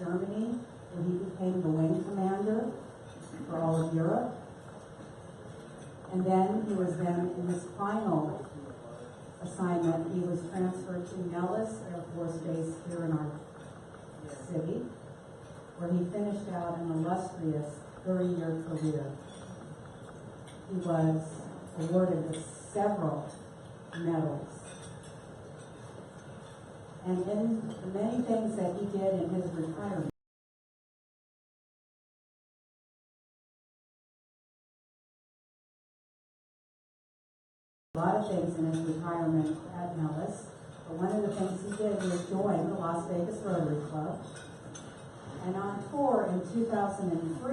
Germany, where he became the wing commander for all of Europe. And then he was in his final assignment, he was transferred to Nellis Air Force Base here in our city, where he finished out an illustrious 30-year career. He was awarded with several medals. And in the many things that he did in his retirement, a lot of things in his retirement at Nellis, but one of the things he did was join the Las Vegas Rotary Club. And on tour in 2003,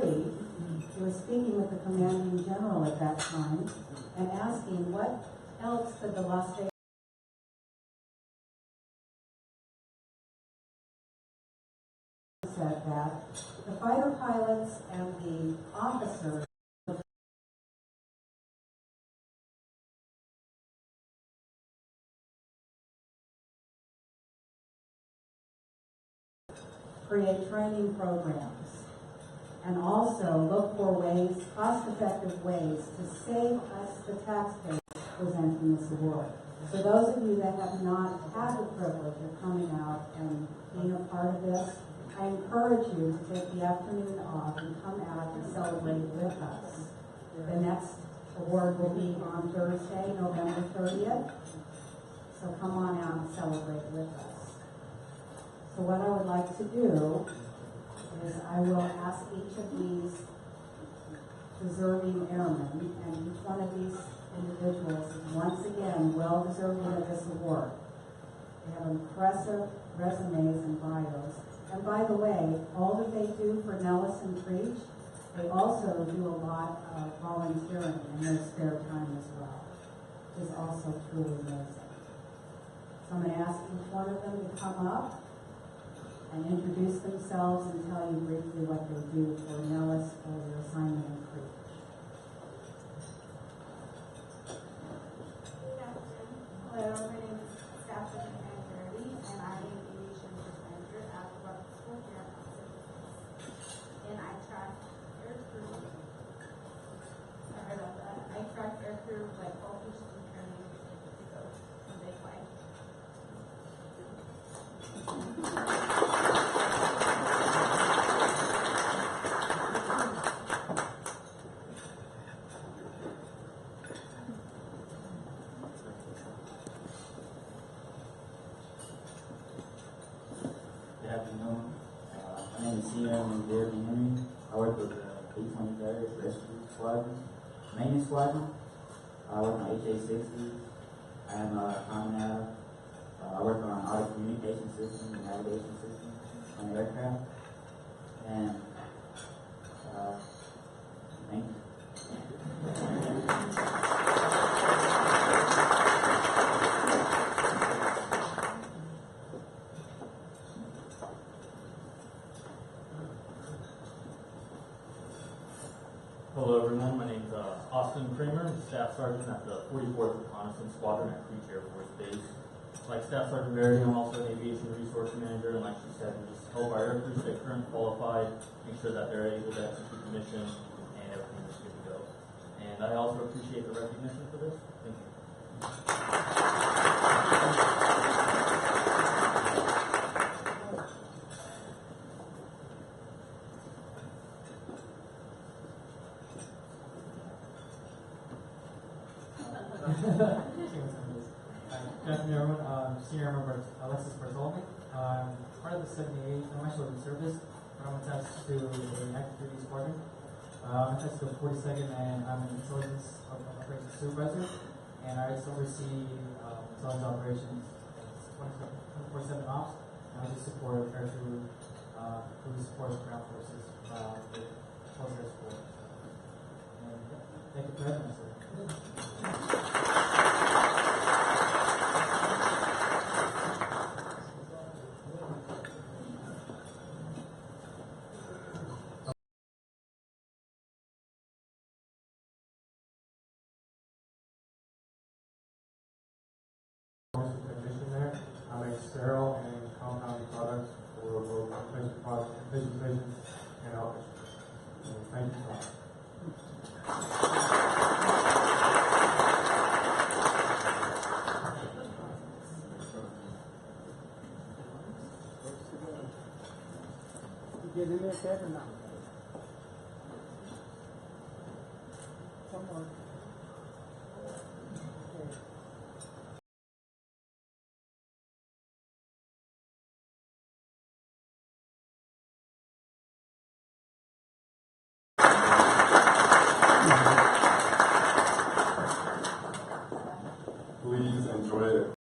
he was speaking with the commanding general at that time and asking what else could the Las Vegas said that the fighter pilots and the officers create training programs and also look for ways, cost-effective ways, to save us, the taxpayers, presenting this award. So those of you that have not had the privilege of coming out and being a part of this, I encourage you to take the afternoon off and come out and celebrate with us. The next award will be on Thursday, November 30th. So come on out and celebrate with us. So what I would like to do is I will ask each of these deserving airmen, and each one of these individuals is once again well deserving of this award. They have impressive resumes and bios. And by the way, all that they do for Nellis and Preach, they also do a lot of volunteering in their spare time as well, which is also truly amazing. So I'm going to ask each one of them to come up and introduce themselves and tell you briefly what they do for Nellis or their assignment in Preach. Hello, my name is Staff Sergeant Ann, and I am the Aviation Manager at the Rotary School here at Austin. And I track aircrew. Sorry about that. I track aircrew like qualifications and training to go when they fly. Good afternoon. My name is CM Gordon Henry. I work with the 823rd Rescue Squadron, Maintenance Squadron. I work on HA-60. I am a common I work on auto communication system and navigation system on the aircraft. And thank you. Hello everyone, my name is Austin Kramer, Staff Sergeant at the 44th Reconnaissance Squadron at Creech Air Force Base. Like Staff Sergeant Verity, I'm also an Aviation Resource Manager, and like she said, we just help our aircrew stay current, qualified, make sure that they're able to execute the mission, and everything is good to go. And I also appreciate the recognition for this. Thank you. Good afternoon, everyone. Senior member Alexis Bartolome. I'm part of the 78. I'm actually in service, but I'm attached to the active duty squadron. I'm attached to the 42nd, and I'm an intelligence operations supervisor. And I just oversee intelligence operations, 24/7 ops, and I just support aircrew, who supports ground forces with close air support. And thank you for having us. Technician there. I make sterile and compounding products for both cause vision, and outreach. So, thank you so much. Get in there, Ted, or not? Come on. Please enjoy it.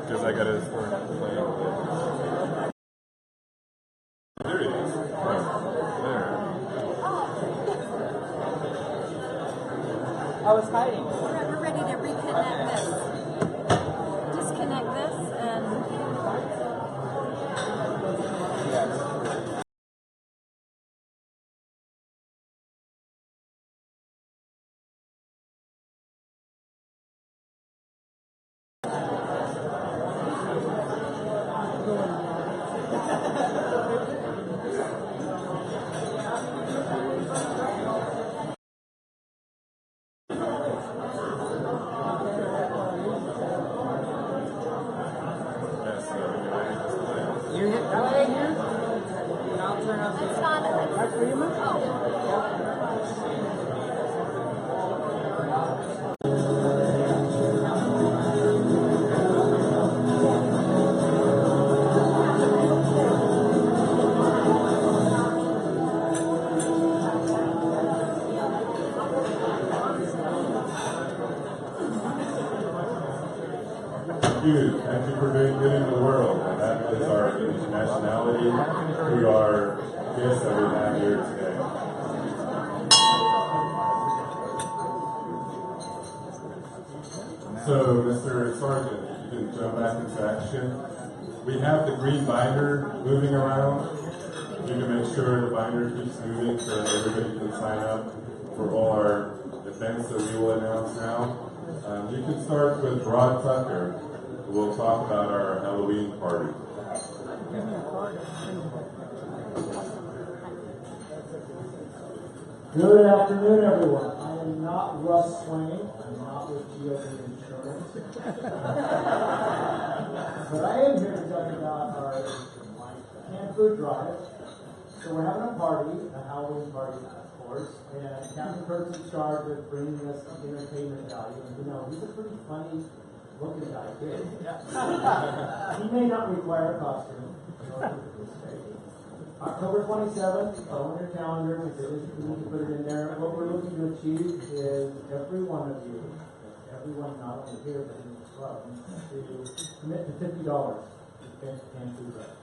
Because I gotta start playing. There it is. There. I was hiding. We're ready to reconnect this. Disconnect this and You hit that right here? And I'll turn up it's not. right for you, man? Thank you for doing good in the world. And that is our and nationality who are guests that we have here today. So, Mr. Sergeant, if you can jump back into action. We have the green binder moving around. You can make sure the binder keeps moving so that everybody can sign up for all our events that we will announce now. You can start with Rod Tucker. We'll talk about our Halloween party. Good afternoon, everyone. I am not Russ Swain. I'm not with GOP Insurance. But I am here to tell you about our canned food drive. So we're having a party, a Halloween party, of course, and Captain Kirk's in charge of bringing us entertainment value. And he's a pretty funny looking guy, too. He may not require a costume. October 27th, on your calendar, we need to put it in there. What we're looking to achieve is every one of you, everyone not only here but in the club, to commit to $50 to spend canned food drive.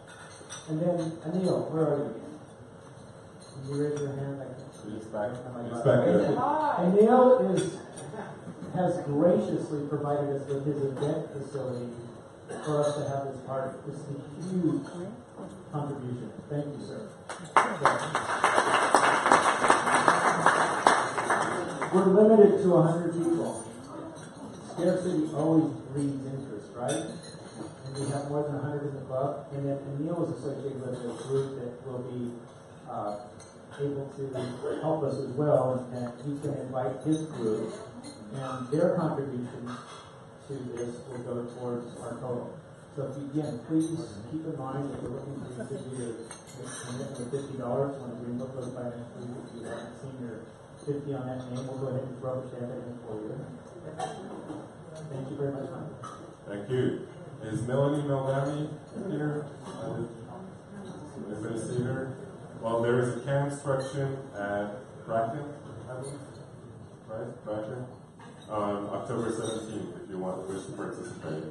And then, Anil, where are you? Can you raise your hand? He's back there. Anil has graciously provided us with his event facility for us to have this party. This is a huge contribution. Thank you, sir. We're limited to 100 people. Scarcity always breeds interest, right? And we have more than 100 in the club. And then Neil is associated with a group that will be able to help us as well. And he's going to invite his group. And their contributions to this will go towards our total. So again, please keep in mind that we're looking for you to commit to $50 when the green book goes by next week. If you haven't seen your 50 on that name, we'll go ahead and rubber stamp it in for you. Thank you very much, Mike. Thank you. Is Melanie Meldami here? Anybody see her? Well, there is a can instruction at Bracken, I believe. Right? Bracken? On October 17th, if you wish to participate.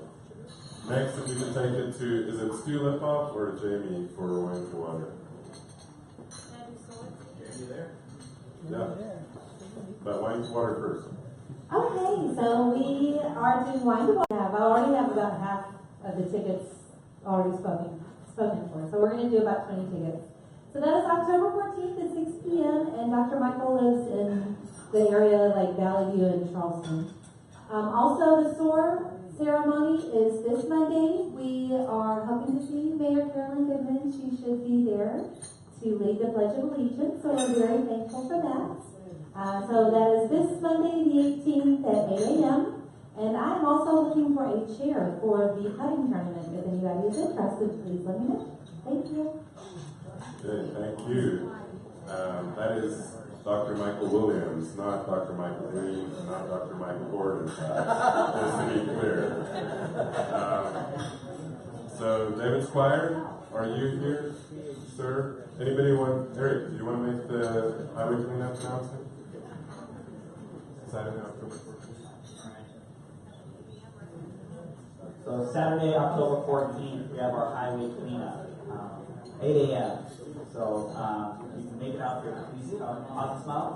Next, if you can take it to, is it Stu Lipoff or Jamie for Wine to Water? Jamie there? Yeah. But Wine to Water first. Okay, so we are doing Wine to Water. I already have about half of the tickets already spoken for. So we're going to do about 20 tickets. So that is October 14th at 6 p.m. And Dr. Michael lives in the area like Valley View and Charleston. Also, the SOAR ceremony is this Monday. We are hoping to see Mayor Carolyn Goodman. She should be there to lead the Pledge of Allegiance, so we're very thankful for that. So that is this Monday, the 18th at 8 a.m. And I'm also looking for a chair for the putting tournament. If anybody is interested, please let me know. Thank you. Good, thank you. That is Dr. Michael Williams, not Dr. Michael Green, not Dr. Michael Gordon, just to be clear. So, David Squire, are you here, sir? Anybody want, Eric, do you want to make the highway cleanup announcement? Saturday, October 14th. So Saturday, October 14th, we have our highway cleanup, 8 a.m. So if you can make it out here, please come on the smile.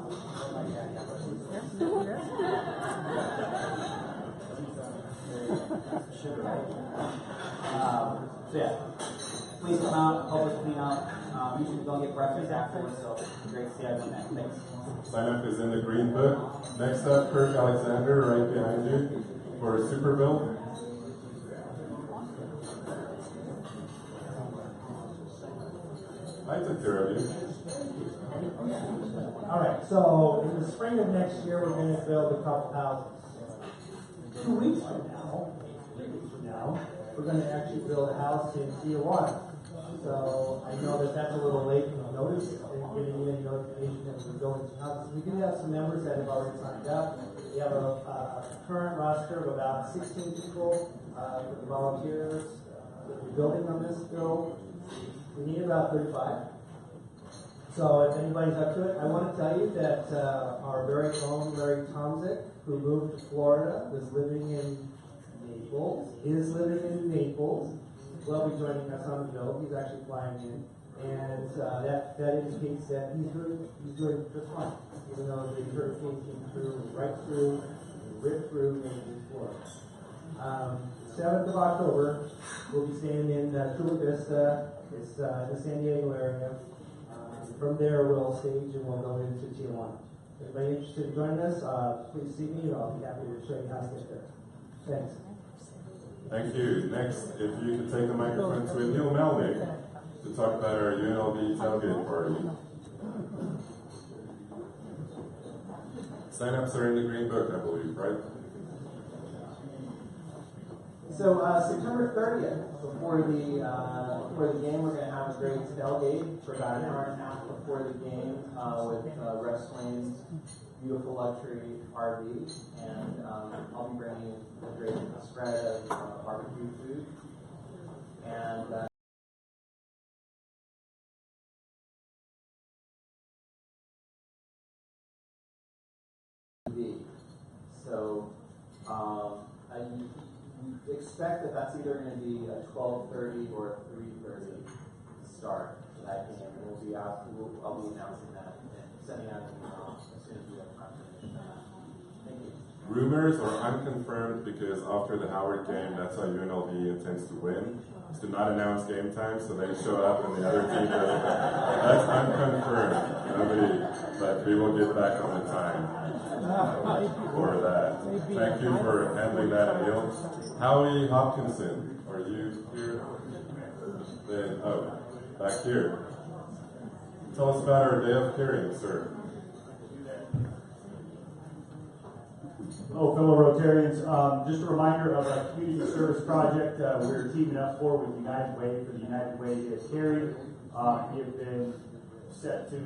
So yeah, please come out, help us clean up. Usually don't get breakfast afterwards, so great to see everyone there. Thanks. Sign up is in the green book. Next up, Kirk Alexander, right behind you, for Superbill. I took care of you. All right, so in the spring of next year, we're going to build a couple houses. 2 weeks from now, we're going to actually build a house in Tijuana. So I know that that's a little late in notice and getting any notification that we're building some houses. We do have some members that have already signed up. We have a current roster of about 16 people with volunteers that are building on this bill. We need about 35. So if anybody's up to it, I want to tell you that our very own Larry Tomzik, who moved to Florida, was living in Naples, is living in Naples, will be joining us on the bill. He's actually flying in, and that indicates that he's doing just fine, even though the hurricane came through, right through, and ripped through Main Florida. 7th of October, we'll be staying in Chula Vista. It's in the San Diego area. From there, we'll stage and we'll go into Tijuana. If anybody interested in joining us, please see me. I'll be happy to show you how to get there. Thanks. Thank you. Next, if you could take the microphone to Neil Melnick to talk about our UNLV tailgate party. Sign-ups are in the Green Book, I believe, right? So September 30th, before the game, we're going to have a great tailgate for about an hour and a half before the game with wrestling, beautiful luxury RV, and I'll be bringing a great spread of barbecue food. And so I expect that that's either going to be a 12:30 or a 3:30 start for that game, and we'll be out. I'll be announcing that and sending out an email as soon as we have confirmation. Thank you. Rumors are unconfirmed because after the Howard game, that's how UNLV intends to win. Is to not announce game time, so they show up and the other team doesn't. That's unconfirmed. But we will get back on the time for that. Thank you for handling that, Neil. Howie Hopkinson, are you here? Then, back here. Tell us about our day of caring, sir. Hello, fellow Rotarians. Just a reminder of a community service project we're teaming up for with United Way for the United Way Day of Caring. We have been set to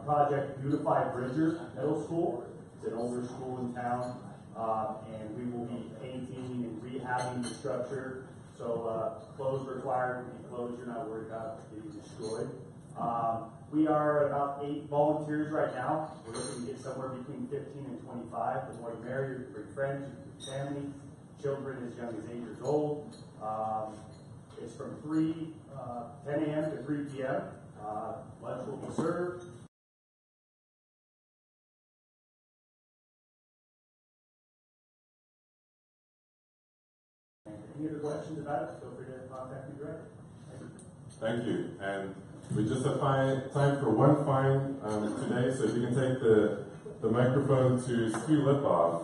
Project Beautify Bridger Middle School. It's an older school in town, and we will be painting and rehabbing the structure. So clothes required. Any clothes you're not worried about getting destroyed. We are about 8 volunteers right now. We're looking to get somewhere between 15 and 25. The more you marry, you bring friends, you bring family, children as young as 8 years old. It's from 10 a.m. to 3 p.m. Lunch will be served. Any other questions about it, feel free to contact me directly. Thank you. And we just have time for one fine today, so if you can take the microphone to Stu Lipoff.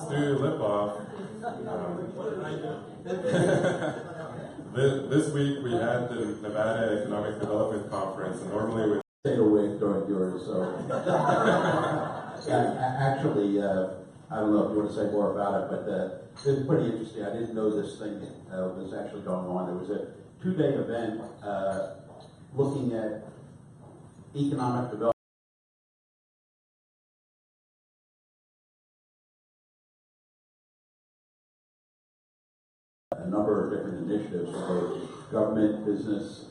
Stu Lipoff. This week we had the Nevada Economic Development Conference, and normally we stayed awake during yours, so actually, I don't know if you want to say more about it, but it was pretty interesting. I didn't know this thing was actually going on. It was a 2-day event looking at economic development. A number of different initiatives for both government, business,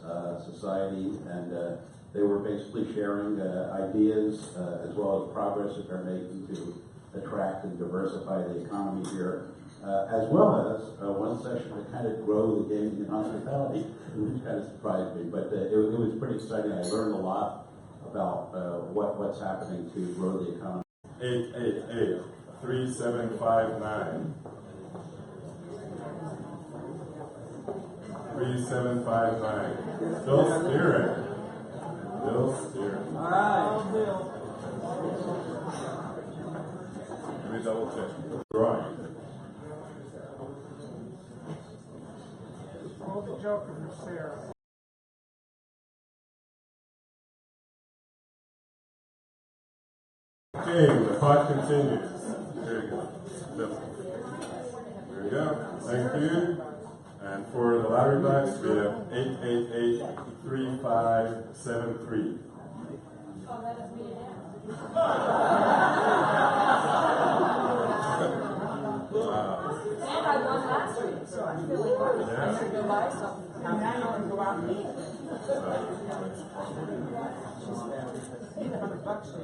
society, and they were basically sharing ideas as well as progress that they're making to attract and diversify the economy here, as well as one session to kind of grow the gaming and hospitality, which kind of surprised me. But it was pretty exciting. I learned a lot about what's happening to grow the economy. 888-3759. 3759. Bill Steering. Bill Steering. All right. Bill. Let me double check. Drawing. All the jokers are Sarah. Okay, the pot continues. There you go. Bill. There you go. Thank you. And for the lottery box, we have 888-3573. Oh, that is me again. And I won last week, so I'm feeling lucky. I should go buy something. And now you can go out and eat.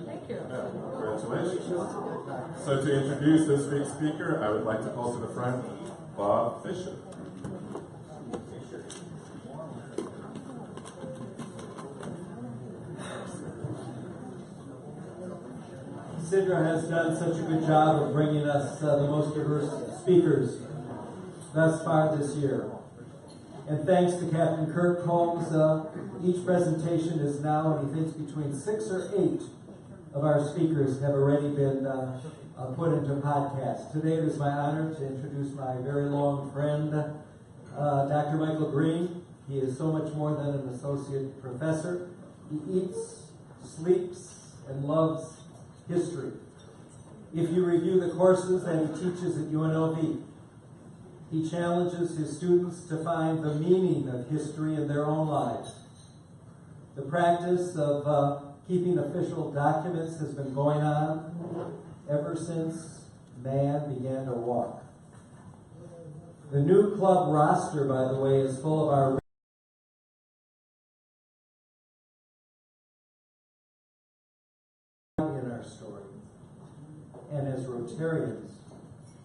Thank you. Yeah, congratulations. So to introduce this week's speaker, I would like to call to the front Bob Fisher. Sidra has done such a good job of bringing us the most diverse speakers thus far this year. And thanks to Captain Kirk Holmes, each presentation is now, and he thinks, between 6 or 8 of our speakers have already been put into podcasts. Today it is my honor to introduce my very long friend, Dr. Michael Green. He is so much more than an associate professor. He eats, sleeps, and loves history. If you review the courses that he teaches at UNLV, he challenges his students to find the meaning of history in their own lives. The practice of keeping official documents has been going on ever since man began to walk. The new club roster, by the way, is full of our in our story. And as Rotarians,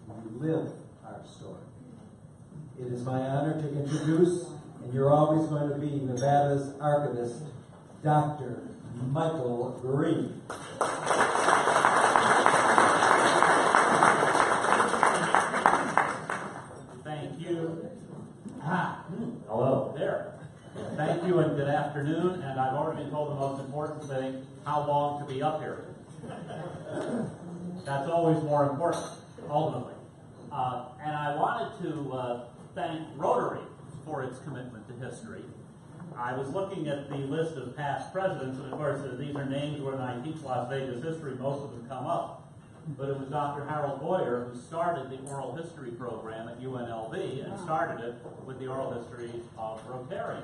we live our story. It is my honor to introduce, and you're always going to be, Nevada's archivist, Dr. Michael Green. Thank you. Hello there. Thank you and good afternoon. And I've already been told the most important thing, how long to be up here. That's always more important, ultimately. And I wanted to thank Rotary for its commitment to history. I was looking at the list of past presidents, and of course these are names where when I teach Las Vegas history, most of them come up. But it was Dr. Harold Boyer who started the oral history program at UNLV and started it with the oral history of Rotarians.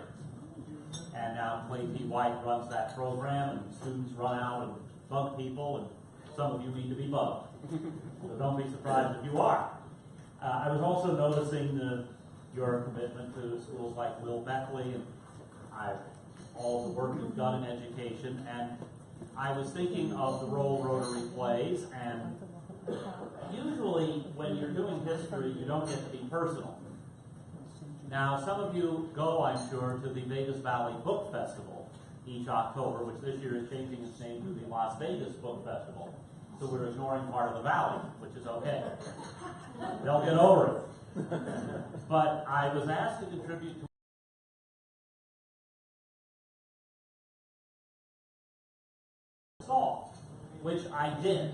And now Clay P. White runs that program, and students run out and bug people, and some of you need to be bugged. So don't be surprised if you are. I was also noticing your commitment to schools like Will Beckley and all the work you've done in education, and I was thinking of the role Rotary plays, and usually when you're doing history, you don't get to be personal. Now, some of you go, I'm sure, to the Vegas Valley Book Festival each October, which this year is changing its name to the Las Vegas Book Festival. So we're ignoring part of the valley, which is okay. They'll get over it. But I was asked to contribute to which I did.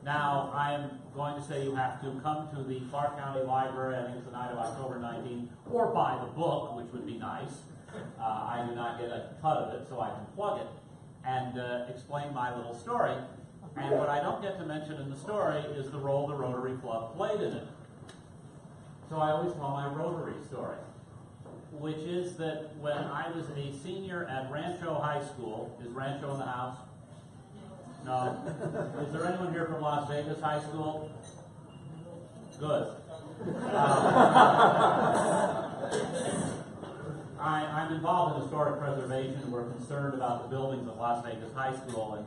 Now, I'm going to say you have to come to the Clark County Library, I think it's the night of October 19th, or buy the book, which would be nice. I do not get a cut of it, so I can plug it, and explain my little story. And what I don't get to mention in the story is the role the Rotary Club played in it. So I always tell my Rotary story, which is that when I was a senior at Rancho High School, is Rancho in the house? No. Is there anyone here from Las Vegas High School? Good. I'm involved in historic preservation. We're concerned about the buildings of Las Vegas High School, and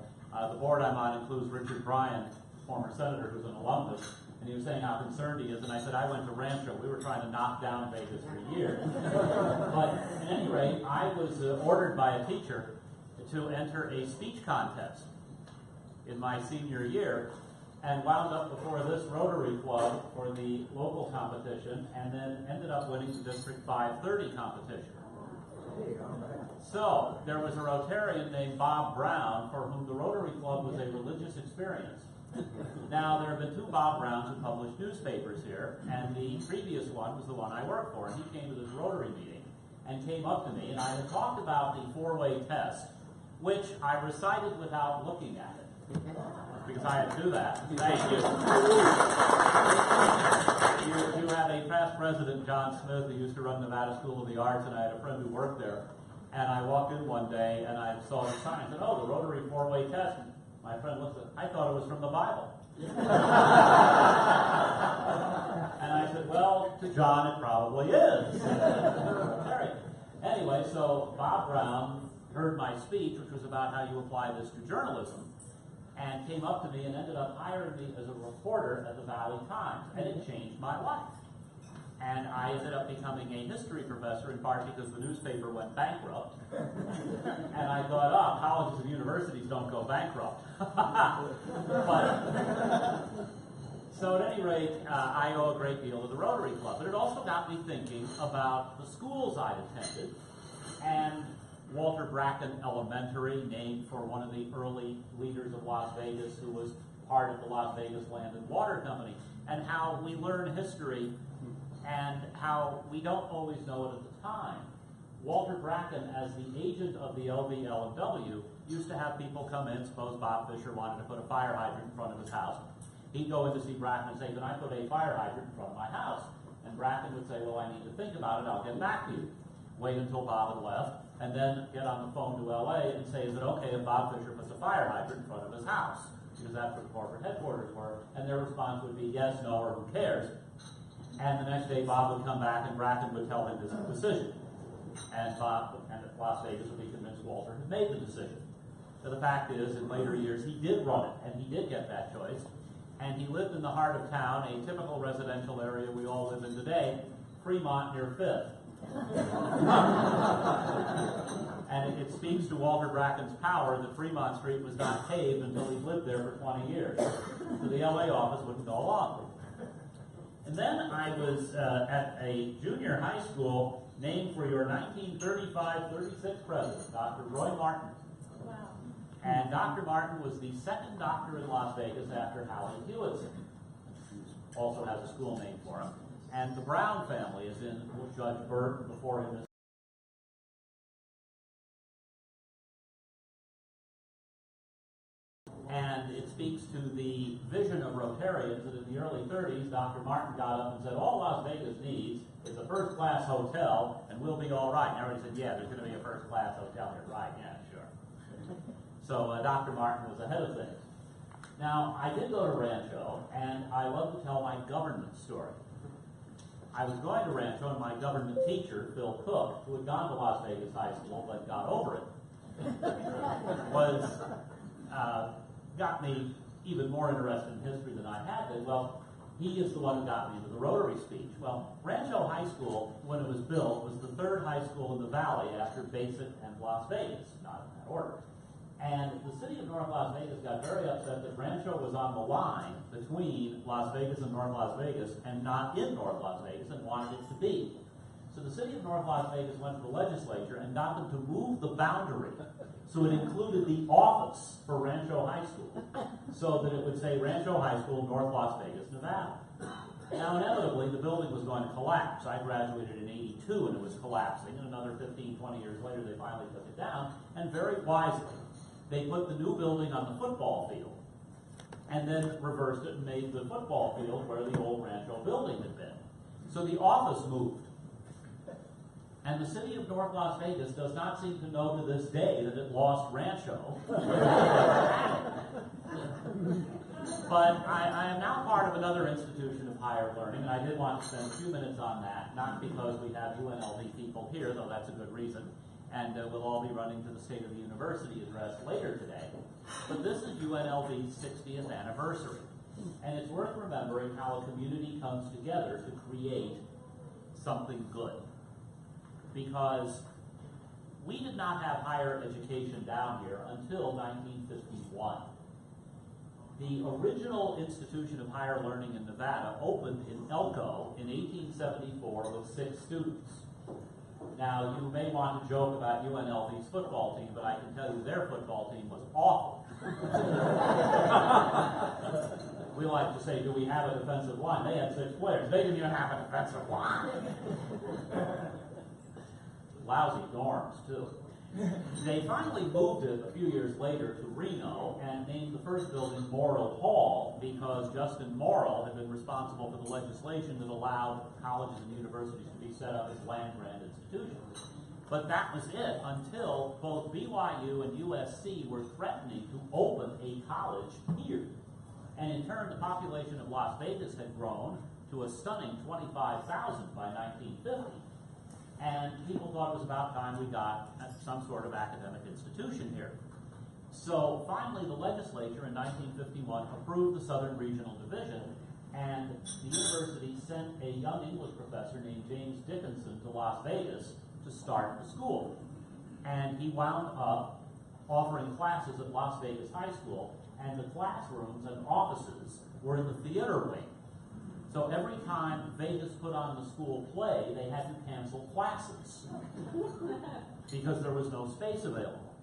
the board I'm on includes Richard Bryan, former senator who's an alumnus, and he was saying how concerned he is, and I said, I went to Rancho. We were trying to knock down Vegas for years. But at any rate, I was ordered by a teacher to enter a speech contest in my senior year, and wound up before this Rotary Club for the local competition, and then ended up winning the District 530 competition. So, there was a Rotarian named Bob Brown for whom the Rotary Club was a religious experience. Now, there have been 2 Bob Browns who published newspapers here, and the previous one was the one I worked for, and he came to this Rotary meeting and came up to me, and I had talked about the 4-way test, which I recited without looking at it. Because I had to do that. Thank you. You had a past president, John Smith, who used to run Nevada School of the Arts, and I had a friend who worked there. And I walked in one day, and I saw the sign. I said, oh, the Rotary 4-way test. And my friend looked at it. I thought it was from the Bible. And I said, well, to John, it probably is. Anyway, so Bob Brown heard my speech, which was about how you apply this to journalism, and came up to me and ended up hiring me as a reporter at the Valley Times, and it changed my life. And I ended up becoming a history professor in part because the newspaper went bankrupt. And I thought, oh, colleges and universities don't go bankrupt. So at any rate, I owe a great deal to the Rotary Club. But it also got me thinking about the schools I'd attended. And Walter Bracken Elementary, named for one of the early leaders of Las Vegas who was part of the Las Vegas Land and Water Company, and how we learn history and how we don't always know it at the time. Walter Bracken, as the agent of the LVL&W, used to have people come in. Suppose Bob Fisher wanted to put a fire hydrant in front of his house. He'd go in to see Bracken and say, can I put a fire hydrant in front of my house? And Bracken would say, well, I need to think about it. I'll get back to you. Wait until Bob had left, and then get on the phone to LA and say, is it okay if Bob Fisher puts a fire hydrant in front of his house? Because that's where the corporate headquarters were. And their response would be yes, no, or who cares? And the next day, Bob would come back and Bracken would tell him his decision. And Bob and Las Vegas would be convinced Walter had made the decision. So the fact is, in later years, he did run it, and he did get that choice. And he lived in the heart of town, a typical residential area we all live in today, Fremont near 5th. And it speaks to Walter Bracken's power that Fremont Street was not paved until he lived there for 20 years. So the LA office wouldn't go along with it. And then I was at a junior high school named for your 1935-36 president, Dr. Roy Martin. Wow. And Dr. Martin was the second doctor in Las Vegas after Howard Hewitson. Also has a school named for him. And the Brown family is in Judge Burton before him. And it speaks to the vision of Rotarians that in the early 30s, Dr. Martin got up and said, all Las Vegas needs is a first-class hotel, and we'll be all right. And everybody said, yeah, there's going to be a first-class hotel here. Right, yeah, sure. So Dr. Martin was ahead of things. Now, I did go to Rancho, and I love to tell my government story. I was going to Rancho, and my government teacher, Phil Cook, who had gone to Las Vegas High School but got over it, got me even more interested in history than I had been. Well, he is the one who got me into the Rotary speech. Well, Rancho High School, when it was built, was the third high school in the valley after Basic and Las Vegas, not in that order. And the city of North Las Vegas got very upset that Rancho was on the line between Las Vegas and North Las Vegas and not in North Las Vegas and wanted it to be. So the city of North Las Vegas went to the legislature and got them to move the boundary so it included the office for Rancho High School, so that it would say Rancho High School, North Las Vegas, Nevada. Now, inevitably, the building was going to collapse. I graduated in '82 and it was collapsing, and another 15, 20 years later, they finally took it down, and very wisely, they put the new building on the football field, and then reversed it and made the football field where the old Rancho building had been. So the office moved. And the city of North Las Vegas does not seem to know to this day that it lost Rancho. But I am now part of another institution of higher learning, and I did want to spend a few minutes on that, not because we have UNLV people here, though that's a good reason, and we'll all be running to the State of the University address later today. But this is UNLV's 60th anniversary, and it's worth remembering how a community comes together to create something good. Because we did not have higher education down here until 1951. The original institution of higher learning in Nevada opened in Elko in 1874 with 6 students. Now, you may want to joke about UNLV's football team, but I can tell you their football team was awful. We like to say, do we have a defensive line? They had 6 players. They didn't even have a defensive line. Lousy dorms, too. They finally moved it a few years later to Reno and named the first building Morrill Hall because Justin Morrill had been responsible for the legislation that allowed colleges and universities to be set up as land-grant institutions. But that was it until both BYU and USC were threatening to open a college here. And in turn, the population of Las Vegas had grown to a stunning 25,000 by 1950. And people thought it was about time we got some sort of academic institution here. So finally, the legislature in 1951 approved the Southern Regional Division, And the university sent a young English professor named James Dickinson to Las Vegas to start the school. And he wound up offering classes at Las Vegas High School, and the classrooms and offices were in the theater wing. So every time Vegas put on the school play, they had to cancel classes because there was no space available.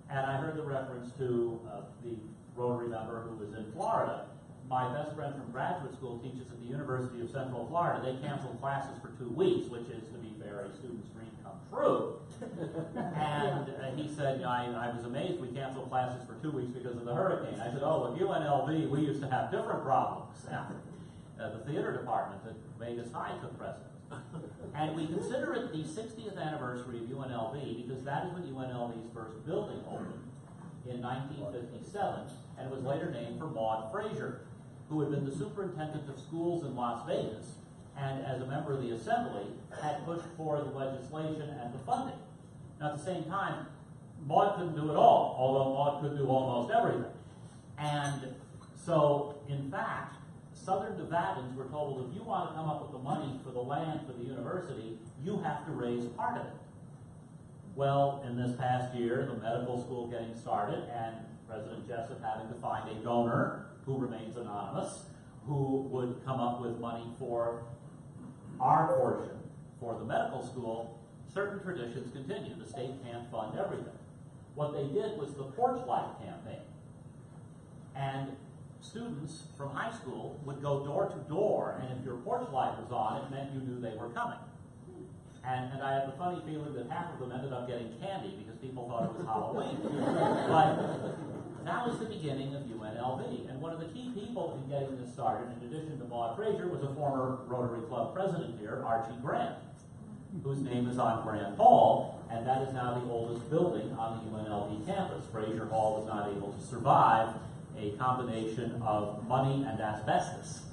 And I heard the reference to the Rotary member who was in Florida. My best friend from graduate school teaches at the University of Central Florida. They canceled classes for 2 weeks, which is, to be fair, a student's dream come true. And he said, I was amazed we canceled classes for 2 weeks because of the hurricane. I said, oh, at UNLV, we used to have different problems. The theater department at Vegas High took precedence. And we consider it the 60th anniversary of UNLV because that is when UNLV's first building opened in 1957, and it was later named for Maud Fraser, who had been the superintendent of schools in Las Vegas, and as a member of the assembly, had pushed for the legislation and the funding. Now, at the same time, Maud couldn't do it all, although Maud could do almost everything. And so, in fact, Southern Nevadans were told, well, if you want to come up with the money for the land for the university, you have to raise part of it. Well, in this past year, the medical school getting started, and President Jessup having to find a donor who remains anonymous, who would come up with money for our portion for the medical school, certain traditions continue. The state can't fund everything. What they did was the Porch Light campaign. And students from high school would go door to door, and if your porch light was on, it meant you knew they were coming. And I have the funny feeling that half of them ended up getting candy because people thought it was Halloween. But that was the beginning of UNLV. And one of the key people in getting this started, in addition to Maud Fraser, was a former Rotary Club president here, Archie Grant, whose name is on Grant Hall, and that is now the oldest building on the UNLV campus. Fraser Hall was not able to survive a combination of money and asbestos.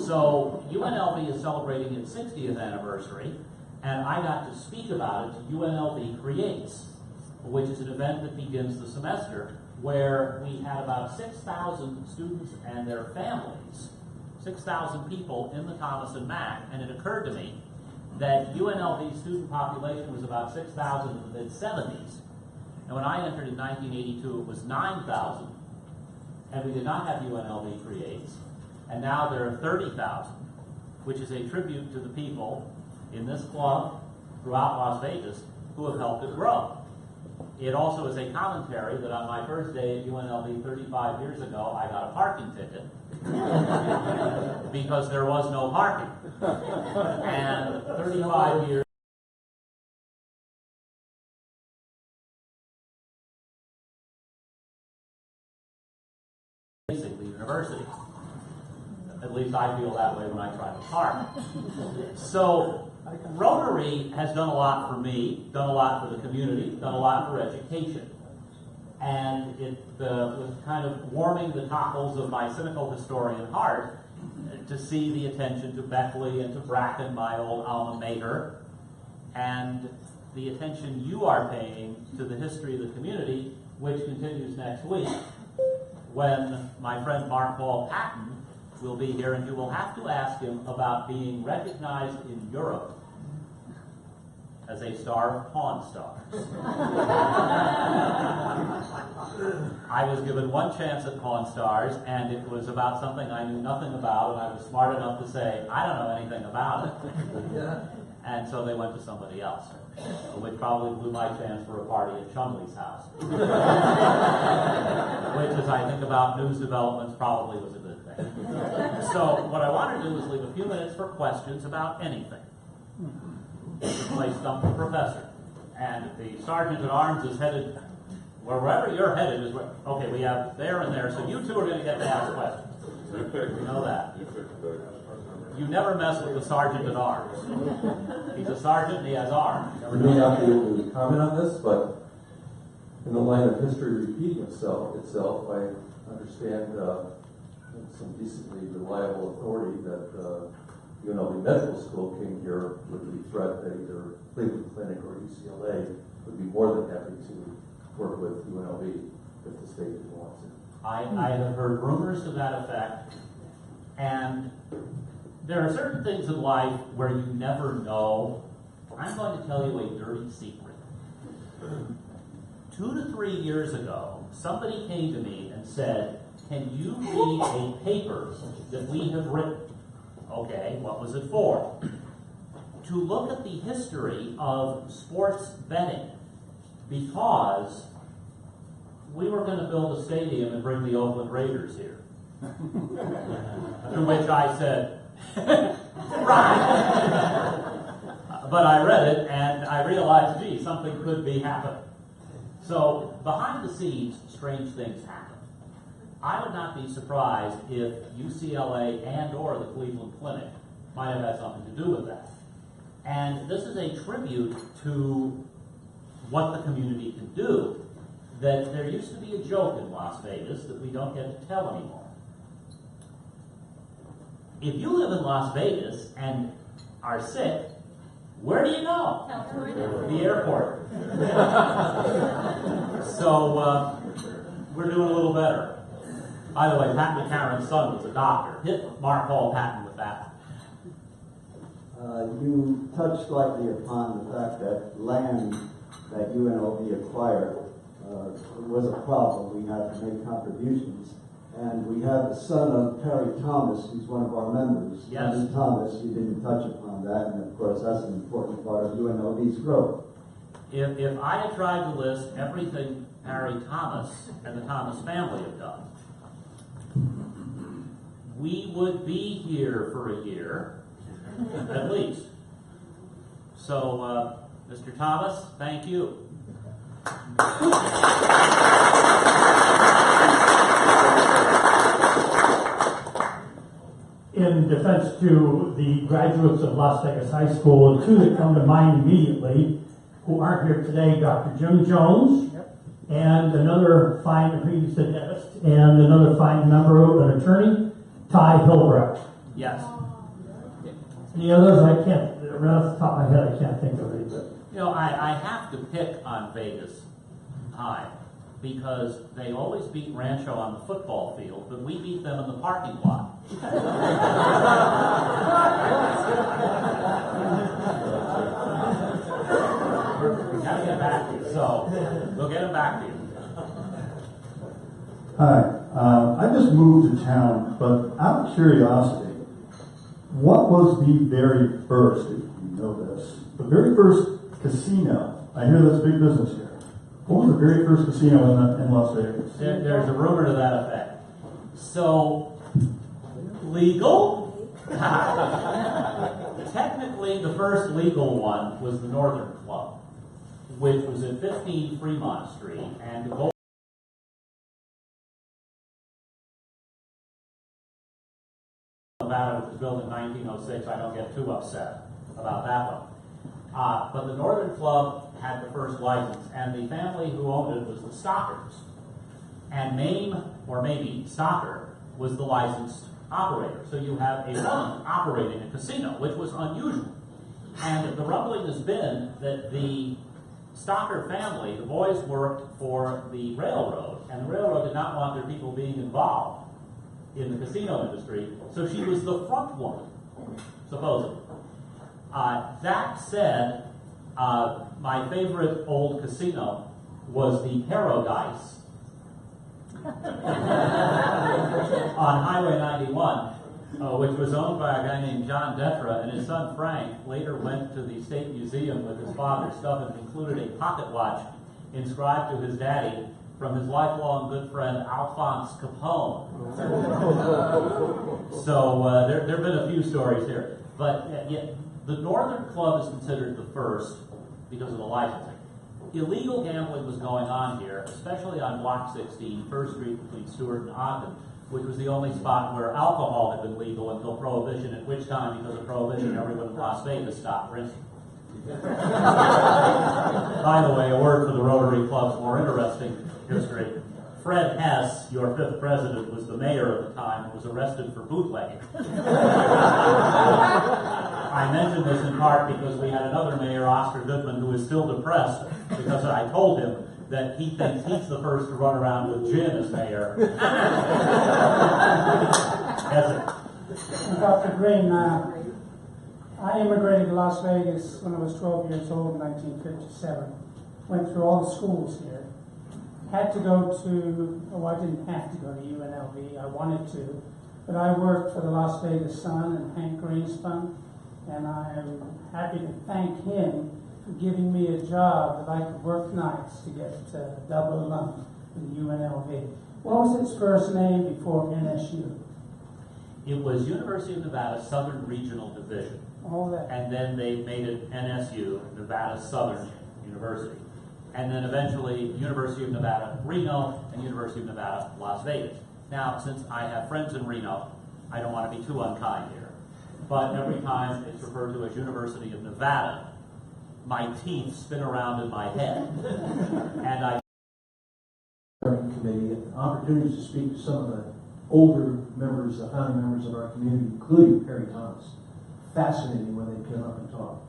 So UNLV is celebrating its 60th anniversary, and I got to speak about it to UNLV Creates, which is an event that begins the semester, where we had about 6,000 students and their families, 6,000 people in the Thomas and Mack, and it occurred to me that UNLV's student population was about 6,000 in the mid-70s, and when I entered in 1982, it was 9,000, and we did not have UNLV Creates. And now there are 30,000, which is a tribute to the people in this club throughout Las Vegas who have helped it grow. It also is a commentary that on my first day at UNLV 35 years ago, I got a parking ticket because there was no parking. And 35 years basically university. At least I feel that way when I try to park. So Rotary has done a lot for me, done a lot for the community, done a lot for education. And it was kind of warming the cockles of my cynical historian heart to see the attention to Beckley and to Bracken, my old alma mater, and the attention you are paying to the history of the community, which continues next week, when my friend Mark Paul Patton will be here, and you will have to ask him about being recognized in Europe as a star of Pawn Stars. I was given one chance at Pawn Stars, and it was about something I knew nothing about, and I was smart enough to say, I don't know anything about it. And so they went to somebody else, which probably blew my chance for a party at Chumley's house. Which, as I think about news developments, probably was a good thing. So what I want to do is leave a few minutes for questions about anything. Play Stump the Professor. And the Sergeant at Arms is headed, wherever you're headed is where, okay, we have there and there, so you two are going to get to ask questions. You know that. You never mess with the Sergeant at Arms. He's a sergeant and he has arms. You may not be able to comment on this, but in the line of history repeating itself, I understand some decently reliable authority that UNLV Medical School came here with the threat that either Cleveland Clinic or UCLA would be more than happy to work with UNLV if the state wants it. I have heard rumors to that effect. And there are certain things in life where you never know. I'm going to tell you a dirty secret. 2 to 3 years ago, somebody came to me and said, "Can you read a paper that we have written?" Okay, what was it for? To look at the history of sports betting, because we were going to build a stadium and bring the Oakland Raiders here. To which I said, right. But I read it and I realized, gee, something could be happening. So behind the scenes, strange things happen. I would not be surprised if UCLA and or the Cleveland Clinic might have had something to do with that. And this is a tribute to what the community can do. That there used to be a joke in Las Vegas that we don't get to tell anymore. If you live in Las Vegas and are sick, where do you go? California. The airport. So we're doing a little better. By the way, Pat McCarron's son was a doctor. Hit Mark Hall Patton with that. You touched slightly upon the fact that land that UNLV acquired was a problem. We had to make contributions. And we have the son of Perry Thomas, who's one of our members. Yes. Perry Thomas, you didn't touch upon that, and of course that's an important part of UNLV's growth. If I had tried to list everything Harry Thomas and the Thomas family have done, we would be here for a year, at least. So, Mr. Thomas, thank you. In defense to the graduates of Las Vegas High School, the two that come to mind immediately, who aren't here today, Dr. Jim Jones, and another fine, he's the dentist, and another fine member, an attorney, Ty Hilbrecht. Yes. Any others? I can't, right off the top of my head, I can't think of any. But You know, I have to pick on Vegas High because they always beat Rancho on the football field, but we beat them in the parking lot. We gotta get back to you, so we'll get them back to you. Hi, I just moved to town, but out of curiosity, what was the very first, if you know this, the very first casino? I hear that's big business here. What was the very first casino in Las Vegas? There's a rumor to that effect. So, legal? Technically, the first legal one was the Northern Club, which was at 15 Fremont Street, and the goal about it was built in 1906. I don't get too upset about that one. But the Northern Club had the first license, and the family who owned it was the Stockers. And Mame, or maybe Stocker, was the licensed operator. So you have a woman operating a casino, which was unusual. And the rumbling has been that the Stocker family, the boys worked for the railroad, and the railroad did not want their people being involved in the casino industry, so she was the front woman, supposedly. That said, my favorite old casino was the Paradise on Highway 91, which was owned by a guy named John Detra, and his son Frank later went to the State Museum with his father's stuff and included a pocket watch inscribed to his daddy from his lifelong good friend Alphonse Capone. So there have been a few stories here. But yet, the Northern Club is considered the first because of the licensing. Illegal gambling was going on here, especially on Block 16, First Street between Stewart and Ogden, which was the only spot where alcohol had been legal until Prohibition, at which time, because of Prohibition, everyone in Las Vegas stopped drinking. By the way, a word for the Rotary Club's more interesting history. Fred Hess, your 5th president, was the mayor at the time and was arrested for bootlegging. I mention this in part because we had another mayor, Oscar Goodman, who is still depressed because I told him that he thinks he's the first to run around with gin as mayor. Dr. Green. I immigrated to Las Vegas when I was 12 years old in 1957. Went through all the schools here. Had to go to, I didn't have to go to UNLV, I wanted to, but I worked for the Las Vegas Sun and Hank Green's fund, and I am happy to thank him for giving me a job that I could work nights to get double alum in UNLV. What was its first name before NSU? It was University of Nevada Southern Regional Division. All that. And then they made it NSU, Nevada Southern University. And then eventually University of Nevada, Reno, and University of Nevada, Las Vegas. Now, since I have friends in Reno, I don't want to be too unkind here. But every time it's referred to as University of Nevada, my teeth spin around in my head. And I committee, opportunities to speak to some of the older members, the founding members of our community, including Perry Thomas. Fascinating when they come up and talk.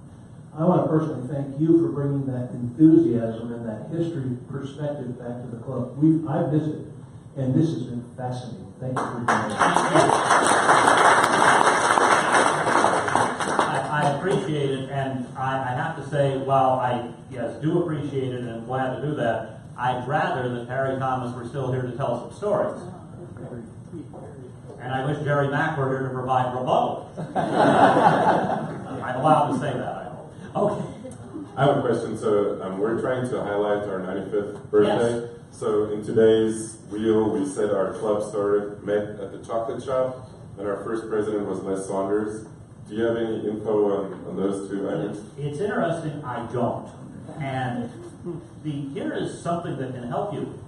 I want to personally thank you for bringing that enthusiasm and that history perspective back to the club. I've visited, and this has been fascinating. Thank you for doing I appreciate it, and I have to say, while I, do appreciate it and am glad to do that, I'd rather that Perry Thomas were still here to tell some stories. And I wish Jerry Mack were here to provide rebuttal. I'm allowed to say that, I hope. Okay. I have a question. So we're trying to highlight our 95th birthday. Yes. So in today's wheel, we said our club met at the chocolate shop, and our first president was Les Saunders. Do you have any info on those two items? It's interesting, I don't. And here is something that can help you.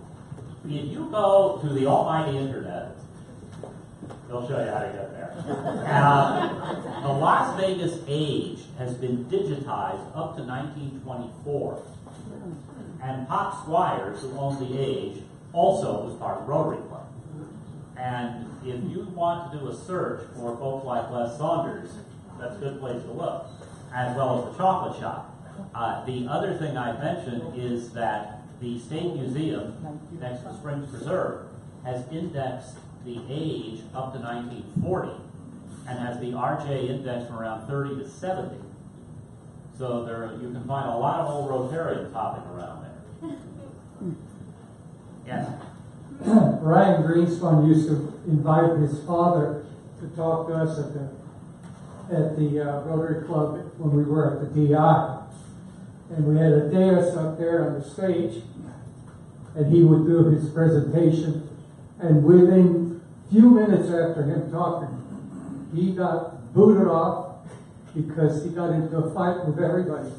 If you go to the almighty internet, they'll show you how to get there. The Las Vegas age has been digitized up to 1924. And Pop Squires, who owned the age, also was part of the Rotary Club. And if you want to do a search for folks like Les Saunders, that's a good place to look, as well as the chocolate shop. The other thing I mentioned is that the State Museum, next to Springs Preserve, has indexed the age up to 1940 and has the RJ index from around 30 to 70. So you can find a lot of old Rotarians hopping around there. Yes? Ryan Greenspan used to invite his father to talk to us at the Rotary Club when we were at the DI. And we had a dais up there on the stage, and he would do his presentation, and within a few minutes after him talking, he got booted off because he got into a fight with everybody.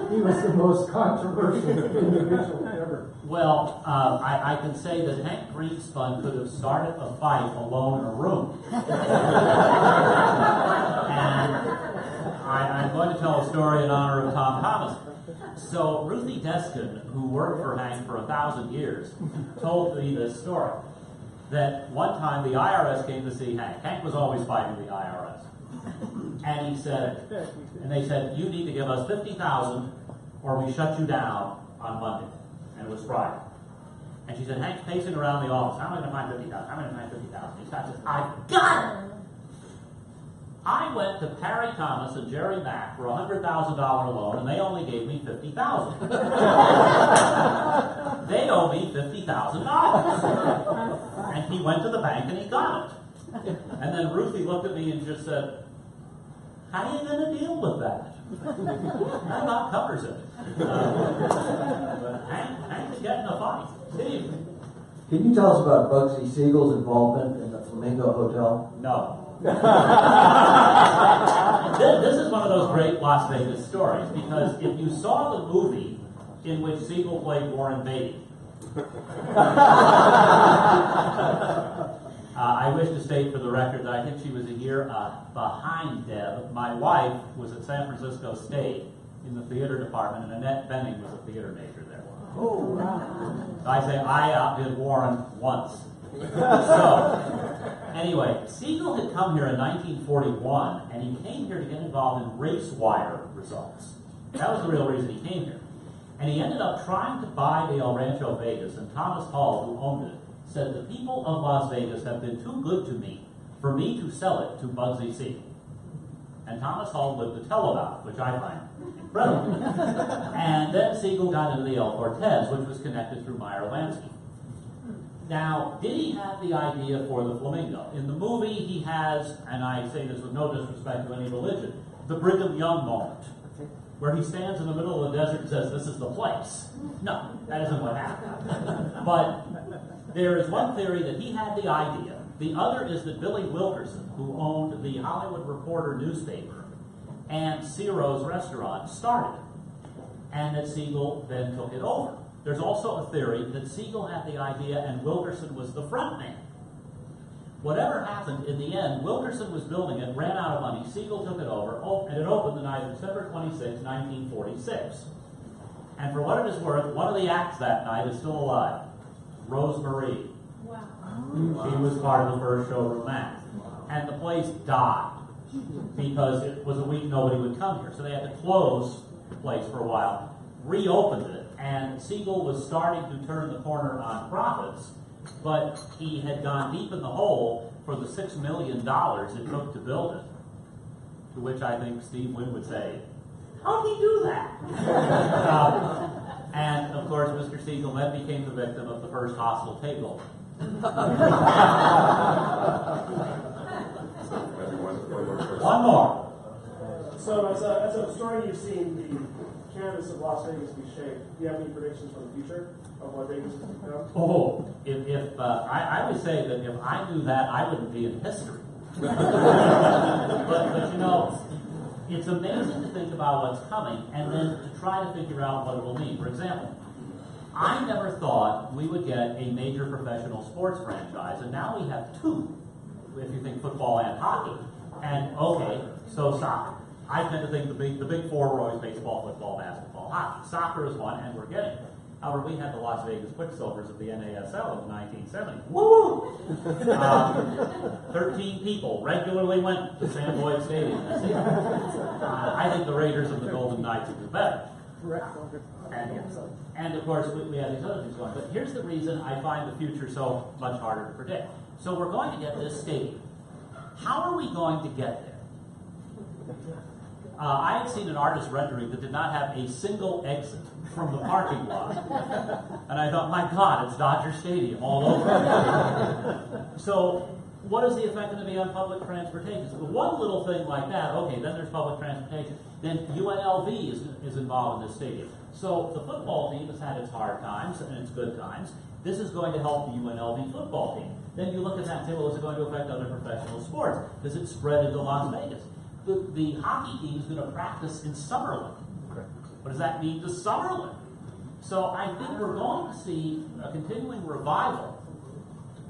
He was the most controversial individual ever. Well, I can say that Hank Greenspan could have started a fight alone in a room. And I'm going to tell a story in honor of Tom Thomas. So Ruthie Deskin, who worked for Hank for 1,000 years, told me this story. That one time the IRS came to see Hank. Hank was always fighting the IRS. And they said, you need to give us $50,000 or we shut you down on Monday. And it was Friday. And she said, Hank's pacing around the office. How am I going to find $50,000? How am I going to find $50,000? He stops and says, I've got it! I went to Perry Thomas and Jerry Mack for a $100,000 loan, and they only gave me $50,000. They owe me $50,000. And he went to the bank and he got it. And then Ruthie looked at me and just said, how are you going to deal with that? That about covers it. But Hank's getting a fight. Steve. Can you tell us about Bugsy Siegel's involvement in the Flamingo Hotel? No. This is one of those great Las Vegas stories, because if you saw the movie in which Siegel played Warren Beatty, I wish to state for the record that I think she was a year behind Deb. My wife was at San Francisco State in the theater department, and Annette Benning was a theater major there. Oh, wow. So I say I outdid Warren once. So, anyway, Siegel had come here in 1941, and he came here to get involved in race wire results. That was the real reason he came here. And he ended up trying to buy the El Rancho Vegas, and Thomas Hall, who owned it, said, the people of Las Vegas have been too good to me for me to sell it to Bugsy Siegel. And Thomas Hall lived to tell about it, which I find incredible. And then Siegel got into the El Cortez, which was connected through Meyer Lansky. Now, did he have the idea for the flamingo? In the movie, he has, and I say this with no disrespect to any religion, the Brigham Young moment, where he stands in the middle of the desert and says, "This is the place." No, that isn't what happened. But there is one theory that he had the idea. The other is that Billy Wilkerson, who owned the Hollywood Reporter newspaper and Ciro's restaurant, started it, and that Siegel then took it over. There's also a theory that Siegel had the idea and Wilkerson was the front man. Whatever happened, in the end, Wilkerson was building it, ran out of money, Siegel took it over, and it opened the night of December 26, 1946. And for what it is worth, one of the acts that night is still alive, Rose Marie. Wow. She was part of the first showroom act. And the place died because it was a week nobody would come here. So they had to close the place for a while, reopened it, and Siegel was starting to turn the corner on profits, but he had gone deep in the hole for the $6 million it took to build it. To which I think Steve Wynn would say, "How did he do that?" And of course, Mr. Siegel then became the victim of the first hostile takeover. One more. So, as a story you've seen the canvas of Las Vegas be shaped, do you have any predictions for the future of what Vegas has become? Oh, I would say that if I knew that, I wouldn't be in history. but you know, it's amazing to think about what's coming and then to try to figure out what it will mean. For example, I never thought we would get a major professional sports franchise, and now we have two, if you think football and hockey. And okay, so soccer. I tend to think the big four were always baseball, football, basketball, hockey. Soccer is one, and we're getting it. However, we had the Las Vegas Quicksilvers of the NASL in the 1970s. Woo! 13 people regularly went to Sam Boyd Stadium this year. I think the Raiders and the Golden Knights would do better. And of course, we have these other things going. But here's the reason I find the future so much harder to predict. So we're going to get this stadium. How are we going to get there? I had seen an artist rendering that did not have a single exit from the parking lot. And I thought, my God, it's Dodger Stadium all over. So what is the effect going to be on public transportation? So one little thing like that, okay, then there's public transportation. Then UNLV is involved in this stadium. So the football team has had its hard times and its good times. This is going to help the UNLV football team. Then you look at that and say, well, is it going to affect other professional sports? Does it spread into Las Vegas? The hockey team is going to practice in Summerlin. What does that mean to Summerlin? So I think we're going to see a continuing revival,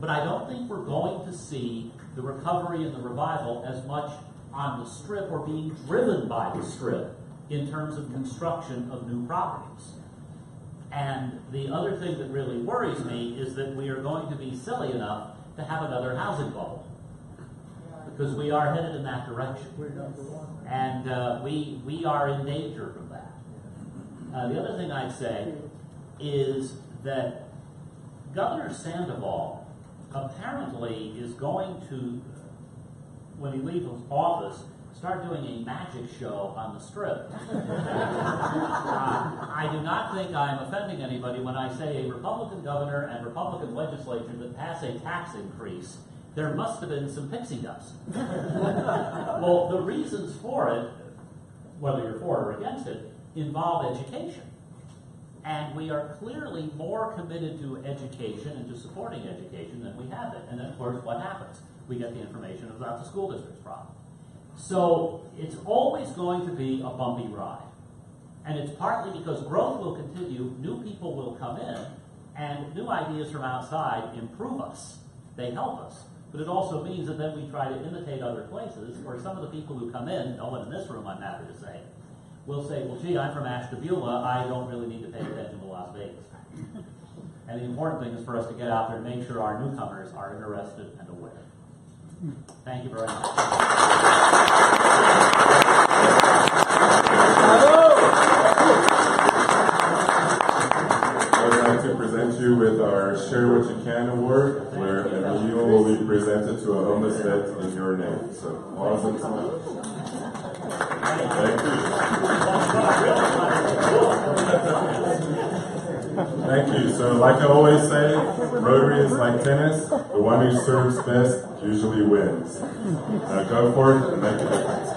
but I don't think we're going to see the recovery and the revival as much on the Strip or being driven by the Strip in terms of construction of new properties. And the other thing that really worries me is that we are going to be silly enough to have another housing bubble, because we are headed in that direction. And we are in danger from that. The other thing I'd say is that Governor Sandoval apparently is going to, when he leaves office, start doing a magic show on the Strip. I do not think I'm offending anybody when I say a Republican governor and Republican legislature that pass a tax increase, there must have been some pixie dust. Well, the reasons for it, whether you're for it or against it, involve education. And we are clearly more committed to education and to supporting education than we have been. And then, of course, what happens? We get the information about the school district's problem. So it's always going to be a bumpy ride. And it's partly because growth will continue, new people will come in, and new ideas from outside improve us. They help us. But it also means that then we try to imitate other places, or some of the people who come in, no one in this room, I'm happy to say, will say, well, gee, I'm from Ashtabula, I don't really need to pay attention to Las Vegas. And the important thing is for us to get out there and make sure our newcomers are interested and aware. Thank you very much. I would like to present you with our Share What You Can Award, where Emilio will will be presented to a homeless vet in your name. So, laws and smiles. Thank you. Thank you. So, like I always say, Rotary is like tennis. The one who serves best usually wins. Now go for it and make a difference.